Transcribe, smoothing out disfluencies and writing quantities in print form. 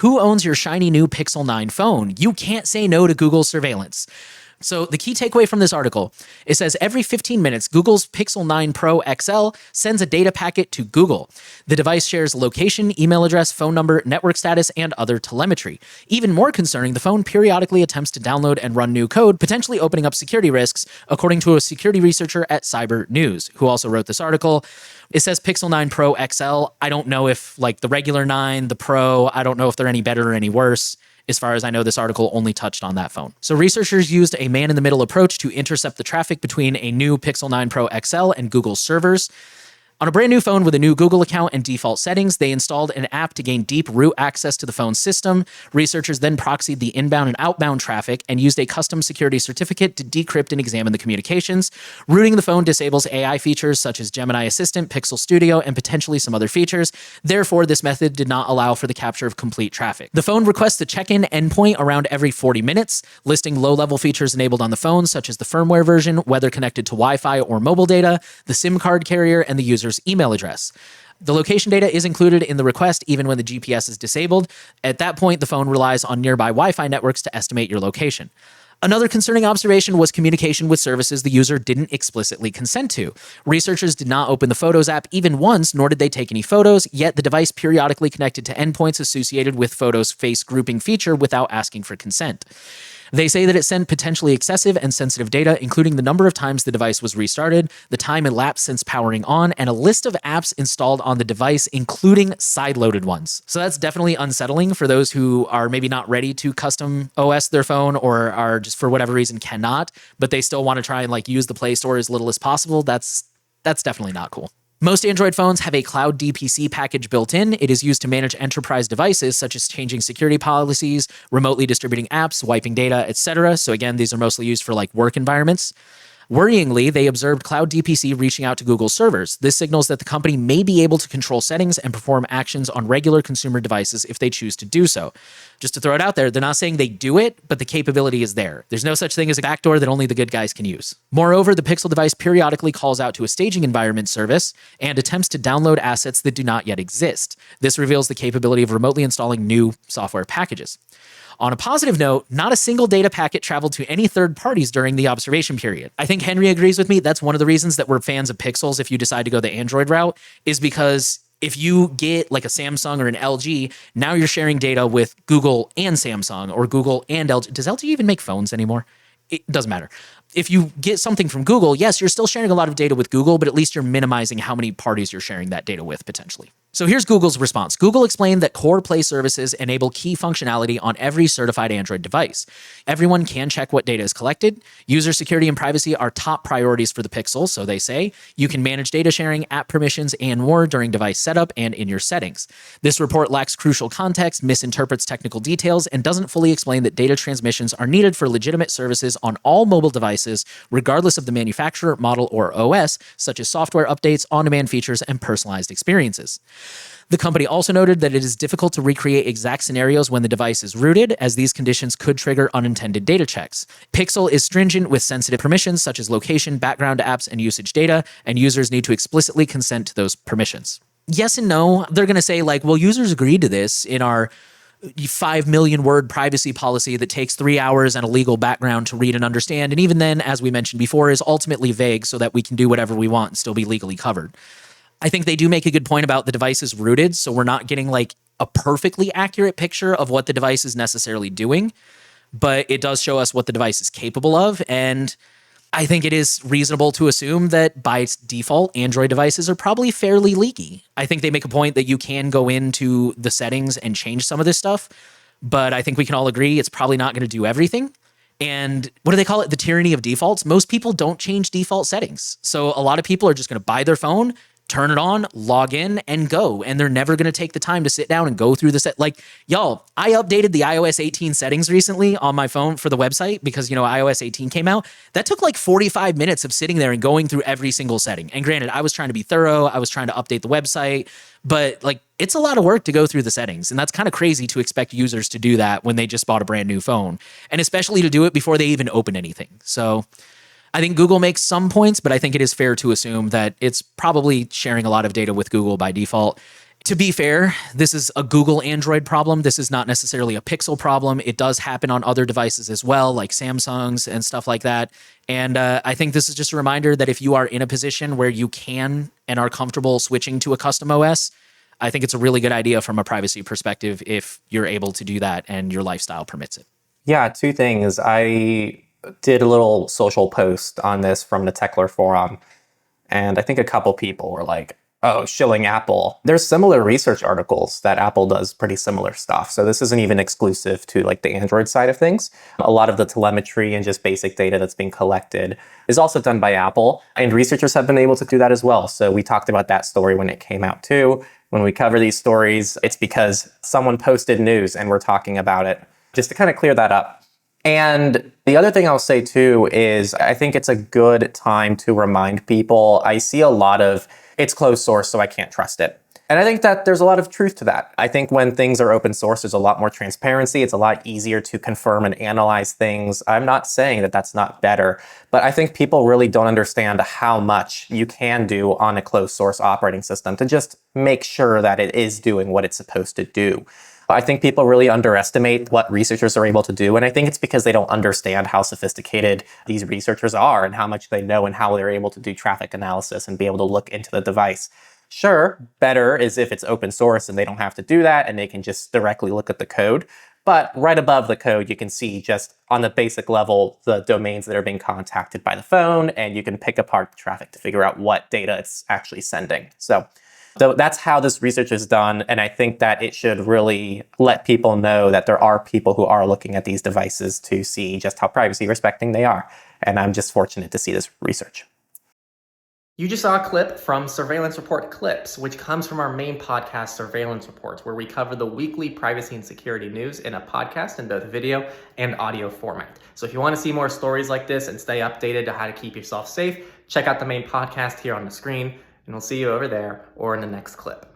Who owns your shiny new Pixel 9 phone? You can't say no to Google surveillance. So the key takeaway from this article, it says every 15 minutes, Google's Pixel 9 Pro XL sends a data packet to Google. The device shares location, email address, phone number, network status, and other telemetry. Even more concerning, the phone periodically attempts to download and run new code, potentially opening up security risks, according to a security researcher at CyberNews, who also wrote this article. It says Pixel 9 Pro XL. I don't know if like the regular 9, the Pro, I don't know if they're any better or any worse. As far as I know, this article only touched on that phone. So researchers used a man-in-the-middle approach to intercept the traffic between a new Pixel 9 Pro XL and Google's servers. On a brand new phone with a new Google account and default settings, they installed an app to gain deep root access to the phone's system. Researchers then proxied the inbound and outbound traffic and used a custom security certificate to decrypt and examine the communications. Rooting the phone disables AI features such as Gemini Assistant, Pixel Studio, and potentially some other features. Therefore, this method did not allow for the capture of complete traffic. The phone requests a check-in endpoint around every 40 minutes, listing low-level features enabled on the phone, such as the firmware version, whether connected to Wi-Fi or mobile data, the SIM card carrier, and the user's email address. The location data is included in the request even when the GPS is disabled. At that point, the phone relies on nearby Wi-Fi networks to estimate your location. Another concerning observation was communication with services the user didn't explicitly consent to. Researchers did not open the Photos app even once, nor did they take any photos, yet the device periodically connected to endpoints associated with Photos' face grouping feature without asking for consent. They say that it sent potentially excessive and sensitive data, including the number of times the device was restarted, the time elapsed since powering on, and a list of apps installed on the device, including side-loaded ones. So that's definitely unsettling for those who are maybe not ready to custom OS their phone or are just for whatever reason cannot, but they still want to try and like use the Play Store as little as possible. That's definitely not cool. Most Android phones have a Cloud DPC package built in. It is used to manage enterprise devices, such as changing security policies, remotely distributing apps, wiping data, etc. So again, these are mostly used for like work environments. Worryingly, they observed Cloud DPC reaching out to Google servers. This signals that the company may be able to control settings and perform actions on regular consumer devices if they choose to do so. Just to throw it out there, they're not saying they do it, but the capability is there. There's no such thing as a backdoor that only the good guys can use. Moreover, the Pixel device periodically calls out to a staging environment service and attempts to download assets that do not yet exist. This reveals the capability of remotely installing new software packages. On a positive note, not a single data packet traveled to any third parties during the observation period. I think Henry agrees with me. That's one of the reasons that we're fans of Pixels if you decide to go the Android route, is because if you get like a Samsung or an LG, now you're sharing data with Google and Samsung or Google and LG. Does LG even make phones anymore? It doesn't matter. If you get something from Google, yes, you're still sharing a lot of data with Google, but at least you're minimizing how many parties you're sharing that data with potentially. So here's Google's response. Google explained that core Play services enable key functionality on every certified Android device. Everyone can check what data is collected. User security and privacy are top priorities for the Pixel, so they say. You can manage data sharing, app permissions, and more during device setup and in your settings. This report lacks crucial context, misinterprets technical details, and doesn't fully explain that data transmissions are needed for legitimate services on all mobile devices, regardless of the manufacturer, model, or OS, such as software updates, on-demand features, and personalized experiences. The company also noted that it is difficult to recreate exact scenarios when the device is rooted, as these conditions could trigger unintended data checks. Pixel is stringent with sensitive permissions such as location, background apps, and usage data, and users need to explicitly consent to those permissions. Yes and no. They're going to say like, well, users agreed to this in our 5 million word privacy policy that takes 3 hours and a legal background to read and understand. And even then, as we mentioned before, is ultimately vague so that we can do whatever we want and still be legally covered. I think they do make a good point about the device is rooted, so we're not getting like a perfectly accurate picture of what the device is necessarily doing, but it does show us what the device is capable of. And I think it is reasonable to assume that by default, Android devices are probably fairly leaky. I think they make a point that you can go into the settings and change some of this stuff, but I think we can all agree it's probably not going to do everything. And what do they call it? The tyranny of defaults. Most people don't change default settings. So a lot of people are just going to buy their phone, turn it on, log in, and go. And they're never going to take the time to sit down and go through the set. Like, y'all, I updated the iOS 18 settings recently on my phone for the website because, iOS 18 came out. That took like 45 minutes of sitting there and going through every single setting. And granted, I was trying to be thorough. I was trying to update the website. But like, it's a lot of work to go through the settings. And that's kind of crazy to expect users to do that when they just bought a brand new phone. And especially to do it before they even open anything. So I think Google makes some points, but I think it is fair to assume that it's probably sharing a lot of data with Google by default. To be fair, this is a Google Android problem. This is not necessarily a Pixel problem. It does happen on other devices as well, like Samsung's and stuff like that. And I think this is just a reminder that if you are in a position where you can and are comfortable switching to a custom OS, I think it's a really good idea from a privacy perspective if you're able to do that and your lifestyle permits it. Yeah, two things. I did a little social post on this from the Techler forum, and I think a couple people were like, oh, shilling Apple. There's similar research articles that Apple does pretty similar stuff. So this isn't even exclusive to like the Android side of things. A lot of the telemetry and just basic data that's being collected is also done by Apple, and researchers have been able to do that as well. So we talked about that story when it came out too. When we cover these stories, it's because someone posted news and we're talking about it, just to kind of clear that up. And the other thing I'll say too is I think it's a good time to remind people. I see a lot of, it's closed source, so I can't trust it. And I think that there's a lot of truth to that. I think when things are open source, there's a lot more transparency. It's a lot easier to confirm and analyze things. I'm not saying that that's not better, but I think people really don't understand how much you can do on a closed source operating system to just make sure that it is doing what it's supposed to do. I think people really underestimate what researchers are able to do, and I think it's because they don't understand how sophisticated these researchers are and how much they know and how they're able to do traffic analysis and be able to look into the device. Sure, better is if it's open source and they don't have to do that and they can just directly look at the code. But right above the code, you can see just on the basic level, the domains that are being contacted by the phone, and you can pick apart the traffic to figure out what data it's actually sending. So that's how this research is done, and I think that it should really let people know that there are people who are looking at these devices to see just how privacy respecting they are. And I'm just fortunate to see this research. You just saw a clip from Surveillance Report Clips, which comes from our main podcast, Surveillance Reports, where we cover the weekly privacy and security news in a podcast in both video and audio format. So if you want to see more stories like this and stay updated to how to keep yourself safe, check out the main podcast here on the screen, and we'll see you over there or in the next clip.